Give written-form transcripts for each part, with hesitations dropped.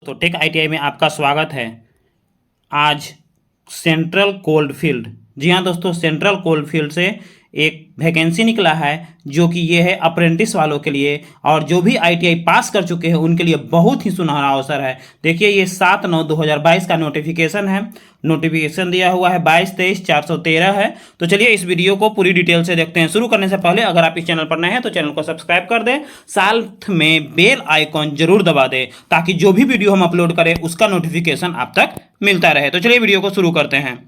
तो take ITI में आपका स्वागत है। आज सेंट्रल कोल्डफील्ड, जी हाँ दोस्तों, सेंट्रल कोल्डफील्ड से एक वैकेंसी निकला है जो कि ये है अप्रेंटिस वालों के लिए, और जो भी आईटीआई पास कर चुके हैं उनके लिए बहुत ही सुनहरा अवसर है। देखिए ये 7/9/2022 का नोटिफिकेशन है। नोटिफिकेशन दिया हुआ है 22-23-413 है। तो चलिए इस वीडियो को पूरी डिटेल से देखते हैं। शुरू करने से पहले अगर आप इस चैनल पर नए हैं तो चैनल को सब्सक्राइब कर दें, साथ में बेल आइकॉन जरूर दबा दें ताकि जो भी वीडियो हम अपलोड करें उसका नोटिफिकेशन आप तक मिलता रहे। तो चलिए वीडियो को शुरू करते हैं।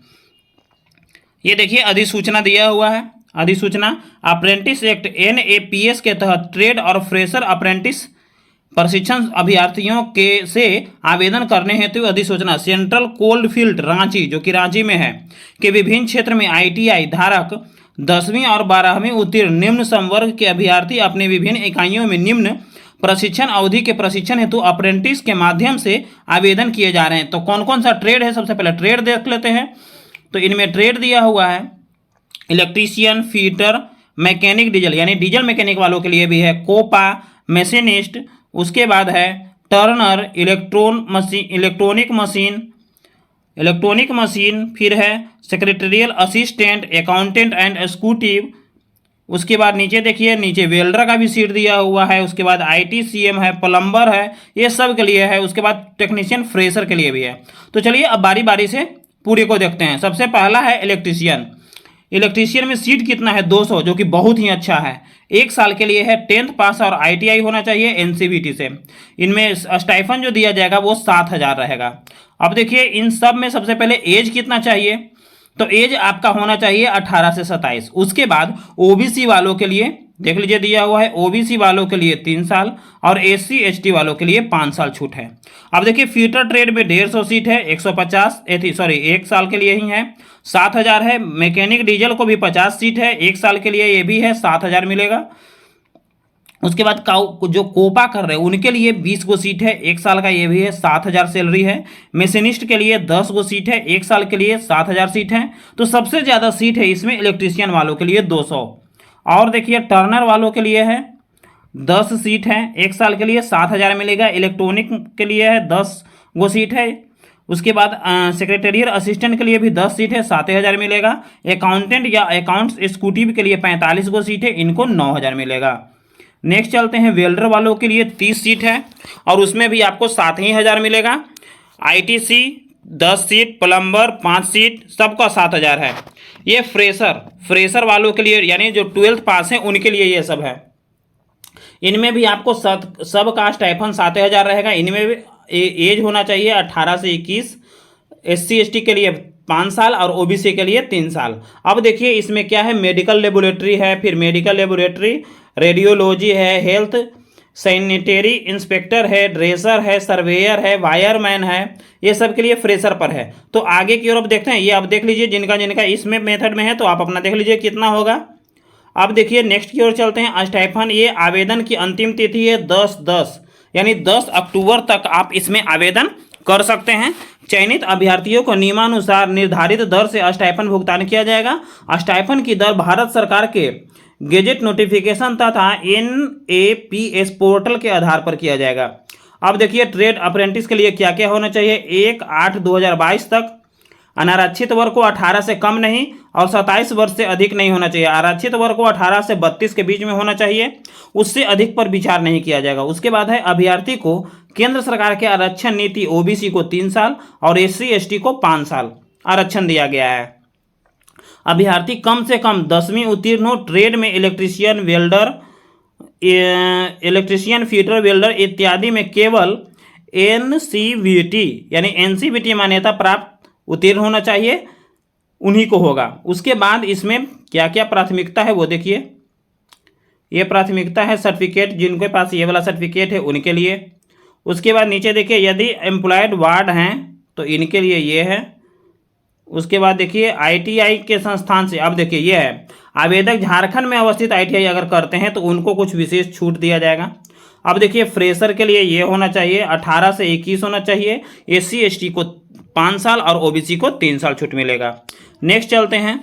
ये देखिए अधिसूचना दिया हुआ है। अधिसूचना अप्रेंटिस एक्ट NAPS के तहत ट्रेड और फ्रेशर अप्रेंटिस प्रशिक्षण अभ्यर्थियों के से आवेदन करने हेतु अधिसूचना सेंट्रल कोल्डफील्ड रांची, जो कि रांची में है, के विभिन्न क्षेत्र में ITI धारक 10वीं और 12वीं उत्तीर्ण निम्न संवर्ग के अभ्यर्थी अपने विभिन्न इकाइयों में निम्न प्रशिक्षण अवधि के प्रशिक्षण हेतु अप्रेंटिस के माध्यम से आवेदन किए जा रहे हैं। तो कौन कौन सा ट्रेड है, सबसे पहले ट्रेड देख लेते हैं। तो इनमें ट्रेड दिया हुआ है इलेक्ट्रीशियन, फीटर, मैकेनिक डीजल यानी डीजल मैकेनिक वालों के लिए भी है, कोपा, मशीनिस्ट, उसके बाद है टर्नर, इलेक्ट्रॉनिक मशीन, फिर है secretarial assistant, accountant and executive. उसके बाद नीचे देखिए, नीचे वेल्डर का भी सीट दिया हुआ है। उसके बाद ITCM है, प्लम्बर है, ये सब के लिए है। उसके बाद टेक्नीशियन फ्रेशर के लिए भी है। तो चलिए अब बारी बारी से पूरे को देखते हैं। सबसे पहला है इलेक्ट्रीशियन। इलेक्ट्रीशियन में सीट कितना है? 200, जो कि बहुत ही अच्छा है। 1 साल के लिए है, 10th पास और ITI होना चाहिए NCVT से। इनमें स्टाइफन जो दिया जाएगा वो 7,000 रहेगा। अब देखिए इन सब में सबसे पहले एज कितना चाहिए, तो एज आपका होना चाहिए 18 से 27। उसके बाद OBC वालों के लिए देख लीजिए दिया हुआ है, OBC वालों के लिए 3 साल और SC ST वालों के लिए 5 साल छूट है। अब देखिए फीटर ट्रेड में 150 सीट है, 1 साल के लिए ही है, 7,000 है। मैकेनिक डीजल को भी 50 सीट है, 1 साल के लिए ये भी है, 7,000 मिलेगा। उसके बाद जो कोपा कर रहे हैं उनके लिए 20 गो सीट है, 1 साल का ये भी है, 7,000 सैलरी है। मशीनिस्ट के लिए 10 गो सीट है, 1 साल के लिए 7,000 सीट है। तो सबसे ज़्यादा सीट है इसमें इलेक्ट्रीशियन वालों के लिए 200। और देखिए टर्नर वालों के लिए है 10 सीट है, 1 साल के लिए 7,000 मिलेगा। इलेक्ट्रॉनिक के लिए है 10 गो सीट है। उसके बाद सेक्रेटरियल असिस्टेंट के लिए भी 10 सीट है, 7,000 मिलेगा। अकाउंटेंट या अकाउंट्स एग्जीक्यूटिव के लिए 45 गो सीट है, इनको 9,000 मिलेगा। नेक्स्ट चलते हैं वेल्डर वालों के लिए 30 सीट है और उसमें भी आपको 7,000 मिलेगा। ITC 10 सीट, प्लम्बर 5 सीट, सबका 7,000 है। ये फ्रेशर वालों के लिए यानी जो 12th पास हैं उनके लिए ये सब है। इनमें भी आपको सब का स्टाइफन 7,000 रहेगा। इनमें भी एज होना चाहिए 18 से 21, SC ST के लिए 5 साल और OBC के लिए 3 साल। अब देखिए इसमें क्या है, मेडिकल लेबोरेटरी है, फिर मेडिकल लेबोरेटरी, रेडियोलॉजी है, हेल्थ सैनिटरी इंस्पेक्टर है, ड्रेसर है, सर्वेयर है, वायरमैन है, ये सब के लिए फ्रेशर पर है। तो आगे की ओर अब देखते हैं, ये आप देख लीजिए जिनका जिनका इसमें मेथड में है तो आप अपना देख लीजिए कितना होगा। अब देखिए नेक्स्ट की ओर चलते हैं। स्टाइफन, ये आवेदन की अंतिम तिथि है 10/10 यानी 10 अक्टूबर तक आप इसमें आवेदन कर सकते हैं। चयनित अभ्यर्थियों को नियमानुसार निर्धारित दर से स्टाइफन भुगतान किया जाएगा। स्टाइफन की दर भारत सरकार के गेजेट नोटिफिकेशन तथा NAPS पोर्टल के आधार पर किया जाएगा। अब देखिए ट्रेड अप्रेंटिस के लिए क्या क्या होना चाहिए। 1/8/2022 तक अनारक्षित वर्ग को 18 से कम नहीं और 27 वर्ष से अधिक नहीं होना चाहिए। आरक्षित वर्ग को 18 से 32 के बीच में होना चाहिए, उससे अधिक पर विचार नहीं किया जाएगा। उसके बाद है अभ्यर्थी को केंद्र सरकार के आरक्षण नीति OBC को 3 साल और SC ST को 5 साल आरक्षण दिया गया है। अभ्यर्थी कम से कम 10वीं उत्तीर्ण हो। ट्रेड में electrician, welder, electrician, fitter, welder इत्यादि में केवल NCVT यानी NCVT मान्यता प्राप्त उत्तीर्ण होना चाहिए, उन्हीं को होगा। उसके बाद इसमें क्या क्या प्राथमिकता है वो देखिए। ये प्राथमिकता है सर्टिफिकेट, जिनके पास ये वाला सर्टिफिकेट है उनके लिए। उसके बाद नीचे देखिए यदि एम्प्लॉयड वार्ड हैं तो इनके लिए ये है। उसके बाद देखिए ITI के संस्थान से, अब देखिए ये है आवेदक झारखंड में अवस्थित ITI अगर करते हैं तो उनको कुछ विशेष छूट दिया जाएगा। अब देखिए फ्रेशर के लिए ये होना चाहिए 18 से 21 होना चाहिए, SC ST को 5 साल और OBC को 3 साल छूट मिलेगा। नेक्स्ट चलते हैं।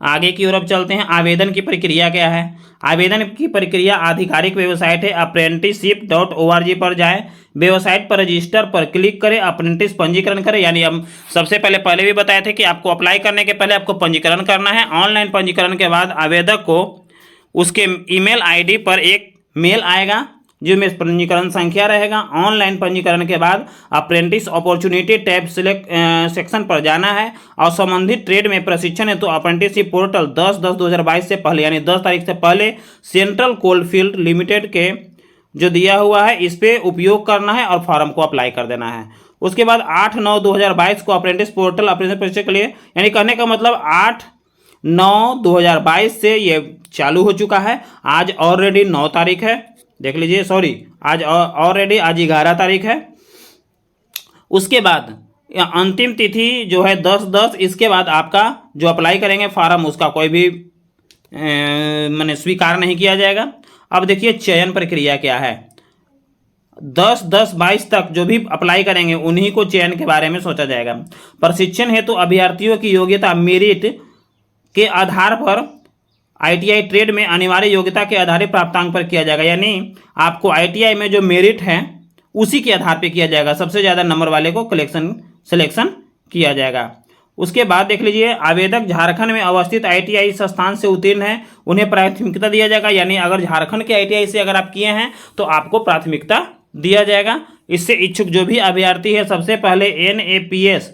आगे की ओर अब चलते हैं। आवेदन की प्रक्रिया क्या है? आवेदन की प्रक्रिया आधिकारिक वेबसाइट है apprenticeship.org पर जाएं, वेबसाइट पर रजिस्टर पर क्लिक करें, अप्रेंटिस पंजीकरण करें। यानी हम सबसे पहले भी बताए थे कि आपको अप्लाई करने के पहले आपको पंजीकरण करना है। ऑनलाइन पंजीकरण के बाद आवेदक को उसके ईमेल आईडी पर एक मेल आएगा जिसमें पंजीकरण संख्या रहेगा। ऑनलाइन पंजीकरण के बाद अप्रेंटिस अपॉर्चुनिटी टैब सेक्शन पर जाना है और संबंधित ट्रेड में प्रशिक्षण है तो अप्रेंटिसशिप पोर्टल 10/10/2022 से पहले यानी 10 तारीख से पहले सेंट्रल कोलफील्ड लिमिटेड के जो दिया हुआ है इस पर उपयोग करना है और फॉर्म को अप्लाई कर देना है। उसके बाद 8/9/2022 को अप्रेंटिस पोर्टल अप्रेंटिस परीक्षा के लिए, यानी कहने का मतलब 8/9/2022 से ये चालू हो चुका है। आज ऑलरेडी 9 तारीख है, देख लीजिए, सॉरी आज ऑलरेडी आज 11 तारीख है। उसके बाद अंतिम तिथि जो है 10/10, इसके बाद आपका जो अप्लाई करेंगे फॉर्म उसका कोई भी माने स्वीकार नहीं किया जाएगा। अब देखिए चयन प्रक्रिया क्या है। 10/10/22 तक जो भी अप्लाई करेंगे उन्हीं को चयन के बारे में सोचा जाएगा। प्रशिक्षण हेतु तो अभ्यर्थियों की योग्यता मेरिट के आधार पर आईटीआई ट्रेड में अनिवार्य योग्यता के आधारित प्राप्तांक पर किया जाएगा। यानी आपको आईटीआई में जो मेरिट है उसी के आधार पर किया जाएगा। सबसे ज़्यादा नंबर वाले को सिलेक्शन किया जाएगा। उसके बाद देख लीजिए, आवेदक झारखंड में अवस्थित आईटीआई संस्थान से उत्तीर्ण है उन्हें प्राथमिकता दिया जाएगा। यानी अगर झारखंड के आईटीआई से अगर आप किए हैं तो आपको प्राथमिकता दिया जाएगा। इससे इच्छुक जो भी अभ्यर्थी है सबसे पहले NAPS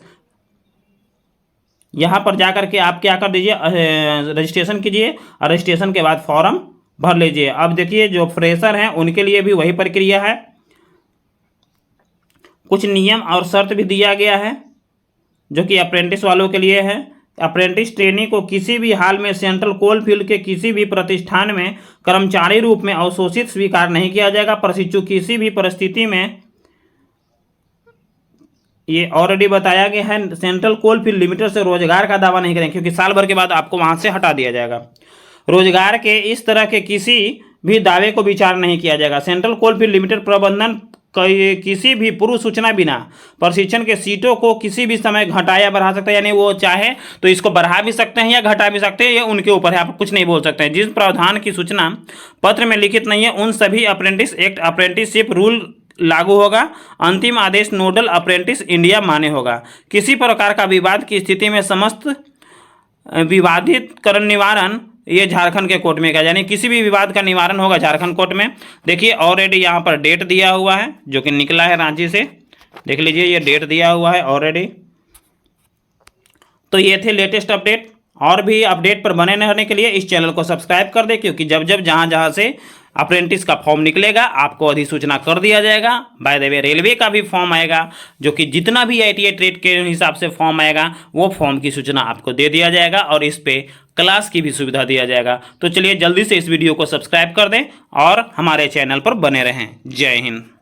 यहाँ पर जाकर के आप क्या कर दीजिए, रजिस्ट्रेशन कीजिए और रजिस्ट्रेशन के बाद फॉर्म भर लीजिए। अब देखिए जो फ्रेशर हैं उनके लिए भी वही प्रक्रिया है। कुछ नियम और शर्त भी दिया गया है जो कि अप्रेंटिस वालों के लिए है। अप्रेंटिस ट्रेनी को किसी भी हाल में सेंट्रल कोलफील्ड के किसी भी प्रतिष्ठान में कर्मचारी रूप में अवशोषित स्वीकार नहीं किया जाएगा। प्रशिक्षु किसी भी परिस्थिति में, ये ऑलरेडी बताया गया है, सेंट्रल कोलफील्ड लिमिटेड से रोजगार का दावा नहीं करें क्योंकि साल भर के बाद आपको वहां से हटा दिया जाएगा। रोजगार के इस तरह के किसी भी दावे को विचार नहीं किया जाएगा। सेंट्रल कोलफील्ड लिमिटेड प्रबंधन किसी भी पूर्व सूचना बिना प्रशिक्षण के सीटों को किसी भी समय घटाया बढ़ा सकता है। यानी वो चाहे तो इसको बढ़ा भी सकते हैं या घटा भी सकते हैं, ये उनके ऊपर है, आप कुछ नहीं बोल सकते हैं। जिस प्रावधान की सूचना पत्र में लिखित नहीं है उन सभी अप्रेंटिस एक्ट अप्रेंटिसशिप रूल लागू होगा। अंतिम आदेश नोडल अप्रेंटिस इंडिया मान्य होगा। किसी प्रकार का विवाद की स्थिति में समस्त विवादित करण निवारण ये झारखंड के कोर्ट में का, यानी किसी भी विवाद का निवारण होगा झारखंड कोर्ट में। देखिए ऑलरेडी यहाँ पर डेट दिया हुआ है जो कि निकला है रांची से, देख लीजिए ये डेट दिया हुआ है ऑलरेडी। तो ये थे लेटेस्ट अपडेट। और भी अपडेट पर बने रहने के लिए इस चैनल को सब्सक्राइब कर दे क्योंकि जब जहाँ से अप्रेंटिस का फॉर्म निकलेगा आपको अधिसूचना कर दिया जाएगा। बाय द वे रेलवे का भी फॉर्म आएगा जो कि जितना भी आईटीआई ट्रेड के हिसाब से फॉर्म आएगा वो फॉर्म की सूचना आपको दे दिया जाएगा और इस पे क्लास की भी सुविधा दिया जाएगा। तो चलिए जल्दी से इस वीडियो को सब्सक्राइब कर दें और हमारे चैनल पर बने रहें। जय हिंद।